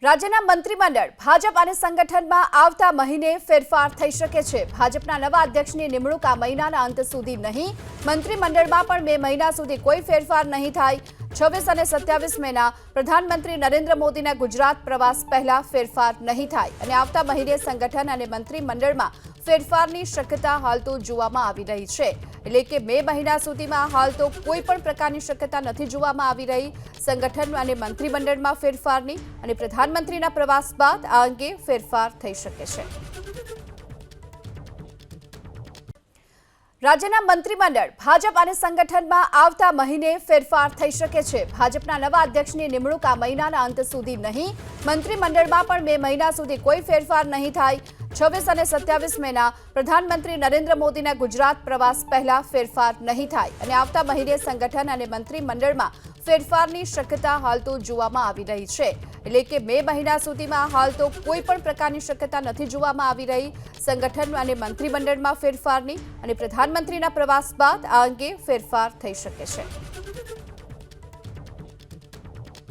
રાજ્યના મંત્રીમંડળ ભાજપ અને સંગઠનમાં આવતા મહિને ફેરફાર થઈ શકે છે। ભાજપના નવા અધ્યક્ષની નિમણૂક આ મહિનાના અંત સુધી નહીં। મંત્રીમંડળમાં પણ બે મહિના સુધી કોઈ ફેરફાર નહીં થાય। 26 અને 27 મેના પ્રધાનમંત્રી નરેન્દ્ર મોદીના ગુજરાત પ્રવાસ પહેલા ફેરફાર નહીં થાય અને આવતા મહિને સંગઠન અને મંત્રીમંડળમાં ફેરફારની શક્યતા હાલ તો જોવામાં આવી રહી છે। એટલે કે બે મહિના સુધીમાં હાલ તો કોઈ પણ પ્રકારની શક્યતા નથી જોવામાં આવી રહી। સંગઠન અને મંત્રીમંડળમાં ફેરફારની અને પ્રધાનમંત્રીના પ્રવાસ બાદ આ અંગે ફેરફાર થઈ શકે છે। રાજ્યના મંત્રીમંડળ ભાજપ અને સંગઠનમાં આવતા મહિને ફેરફાર થઈ શકે છે। ભાજપના નવા અધ્યક્ષની નિમણૂક આ મહિનાના અંત સુધી નહીં। મંત્રીમંડળમાં પણ બે મહિના સુધી કોઈ ફેરફાર નહીં થાય। 26 અને 27 મેના પ્રધાનમંત્રી નરેન્દ્ર મોદીના ગુજરાત પ્રવાસ પહેલા ફેરફાર નહીં થાય અને આવતા મહિને સંગઠન અને મંત્રીમંડળમાં ફેરફારની શક્યતા હાલ તો જોવામાં આવી રહી છે। એટલે કે બે મહિના સુધીમાં હાલ તો કોઈ પણ પ્રકારની શક્યતા નથી જોવામાં આવી રહી। સંગઠન અને મંત્રીમંડળમાં ફેરફારની અને પ્રધાનમંત્રીના પ્રવાસ બાદ આ અંગે ફેરફાર થઈ શકે છે।